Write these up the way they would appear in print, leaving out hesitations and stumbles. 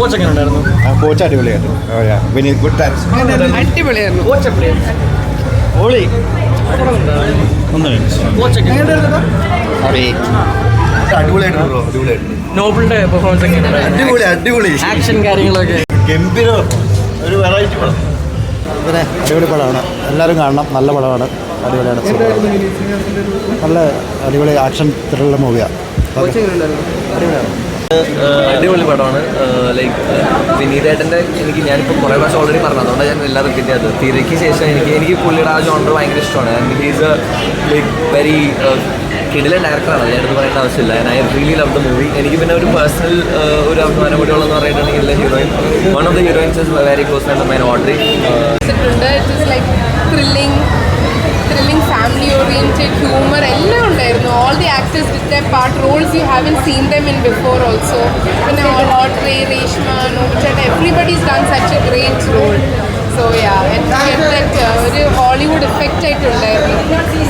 കോച്ചൊക്കെ ഉണ്ടായിരുന്നു. കോച്ച് അടിപൊളിയായിരുന്നു. ഗുഡ് അടിപൊളിയായിരുന്നു. ഓളി കോച്ചൊക്കെ അടിപൊളിയായിട്ട് നോബിളിന്റെ പെർഫോമൻസ് എങ്ങനെയാണ്? അടിപൊളി ആക്ഷൻ കാര്യങ്ങളൊക്കെ ഗംഭീരം. ഒരു വെറൈറ്റി പടം. പിന്നെ അടിപൊളി പടമാണ്, എല്ലാവരും കാണണം. നല്ല പടമാണ്, അടിപൊളിയാണ്. നല്ല അടിപൊളി ആക്ഷൻ ത്രില്ലർ മൂവിയാണ്. അടിപൊളി പടമാണ്. ലൈക്ക് വിനീതേട്ടൻ്റെ ഞാനിപ്പോൾ കുറേ പ്രാവശ്യം ഓൾറെഡി പറഞ്ഞു, അതുകൊണ്ട് ഞാൻ എല്ലാം റിപ്പീറ്റ് ചെയ്തത്. തിരക്ക് ശേഷം എനിക്ക് പുള്ളിയുടെ ആ ജോണർ ഭയങ്കര ഇഷ്ടമാണ്. ആൻഡ് ഹീസ് ലൈക്ക് വെരി കിടിലൻ ഡയറക്ടറാണ്, ഞാനത് പറയേണ്ട ആവശ്യമില്ല. And I really love the movie. എനിക്ക് പിന്നെ ഒരു പേഴ്സണൽ ഒരു അഭിമാനം കൂടിയുള്ളതെന്ന് പറഞ്ഞിട്ടുണ്ടെങ്കിൽ heroine, one of the heroines is very close friend of mine, Audrey. Thrilling family oriented humour എല്ലാം ഉണ്ടായിരുന്നു. All the actors with the part roles you haven't seen them in before also. പിന്നെ ഓഡ്രി, രേഷ്മ, നോബിചേട്ട, everybody's done such a great role. So ya, ഒരു Hollywood effect ആയിട്ടുണ്ടായിരുന്നു.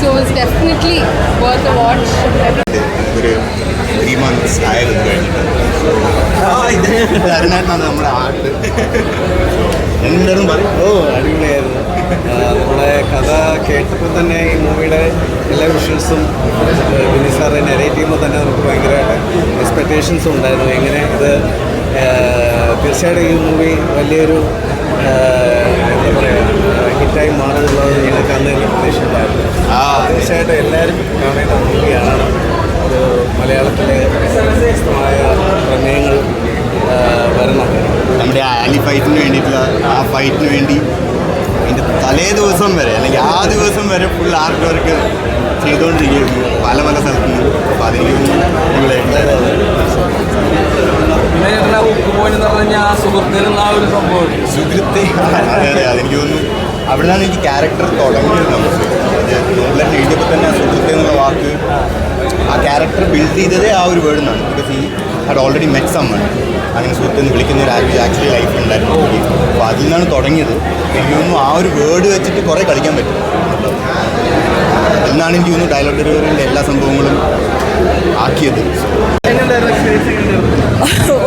So it's definitely worth A watch. ഒരു 3 months ആയിരുന്നു കഴിഞ്ഞിട്ട്. അതിനകത്താണ് നമ്മുടെ art എന്തായാലും പറയും. അടിപൊളിയായിരുന്നു. നമ്മുടെ കഥ കേട്ടപ്പോൾ തന്നെ ഈ മൂവിയുടെ എല്ലാ വിഷ്വൽസും വിനീത് സാറ് നെറേറ്റ് ചെയ്യുമ്പോൾ തന്നെ നമുക്ക് ഭയങ്കരമായിട്ട് എക്സ്പെക്റ്റേഷൻസും ഉണ്ടായിരുന്നു. എങ്ങനെ ഇത് തീർച്ചയായിട്ടും ഈ മൂവി വലിയൊരു എന്താ പറയുക ഹിറ്റായി മാറുന്നുള്ളത് ഞങ്ങൾക്ക് അന്ന് തന്നെ പ്രതീക്ഷയില്ലായിരുന്നു. തീർച്ചയായിട്ടും എല്ലാവരും കാണേണ്ട മൂവിയാണ്. ഒരു മലയാളത്തിലെ വ്യത്യസ്തമായ പ്രമേയങ്ങൾ വരണം. നമ്മുടെ ആ ആലി ഫൈറ്റിന് വേണ്ടിയിട്ടുള്ള ആ ഫൈറ്റിന് വേണ്ടി അതിൻ്റെ തലേ ദിവസം വരെ അല്ലെങ്കിൽ ആ ദിവസം വരെ ഫുൾ ആർട്ട് വർക്ക് ചെയ്തുകൊണ്ടിരിക്കുകയായിരുന്നു പല സ്ഥലത്തു നിന്ന്. അപ്പോൾ അതെനിക്ക് സുഹൃത്തെ അതെ അതെനിക്ക് തോന്നുന്നു അവിടെ നിന്നാണ് എനിക്ക് ക്യാരക്ടർ തുടങ്ങിയത്. നമുക്ക് നോബിളായിട്ട് എഴുതിയപ്പോൾ തന്നെ സുഹൃത്തെ എന്നുള്ള വാക്ക് ആ ക്യാരക്ടർ ബിൽഡ് ചെയ്തതേ ആ ഒരു വേർഡ് നിന്നാണ്. ബിക്കോസ് ഈ ഹാഡ് ഓൾറെഡി മെറ്റ് സമ്മൺ, അങ്ങനെ സുഹൃത്തെന്ന് വിളിക്കുന്ന ഒരു ആക്ച്വലി ലൈഫിലുണ്ടായിരുന്നു. അപ്പോൾ അതിൽ നിന്നാണ് തുടങ്ങിയത്. എനിക്ക് തോന്നുന്നു ആ ഒരു വേർഡ് വെച്ചിട്ട് കുറേ കളിക്കാൻ പറ്റും. എന്നാണ് എനിക്ക് തോന്നുന്നു ഡയലോഗ് ഡെലിവറിൻ്റെ എല്ലാ സംഭവങ്ങളും ആക്കിയത്.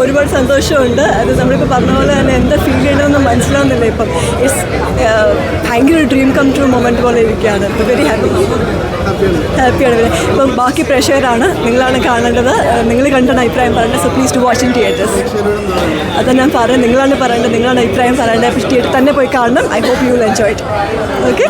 ഒരുപാട് സന്തോഷമുണ്ട്. അത് നമ്മളിപ്പോൾ പറഞ്ഞ പോലെ തന്നെ എന്താ ഫീൽ ചെയ്യണമെന്ന് മനസ്സിലാവുന്നില്ല. ഇപ്പം ഭയങ്കര ഒരു ഡ്രീം കം ട്രൂ മൊമെൻറ്റ് പോലെ ഇരിക്കുകയാണ്. വെരി ഹാപ്പിയാണ്. ഇപ്പം ബാക്കി പ്രഷറാണ്, നിങ്ങളാണ് കാണേണ്ടത്. നിങ്ങൾ കണ്ടാണ് അഭിപ്രായം പറയേണ്ടത്. So please to watch in theatres. അതാണ് ഞാൻ പറയുന്നത്, നിങ്ങളാണ് പറയേണ്ടത്, നിങ്ങളാണ് അഭിപ്രായം പറയേണ്ടത്. തിയേറ്റർ തന്നെ പോയി കാണണം. I hope you will enjoy it. Okay.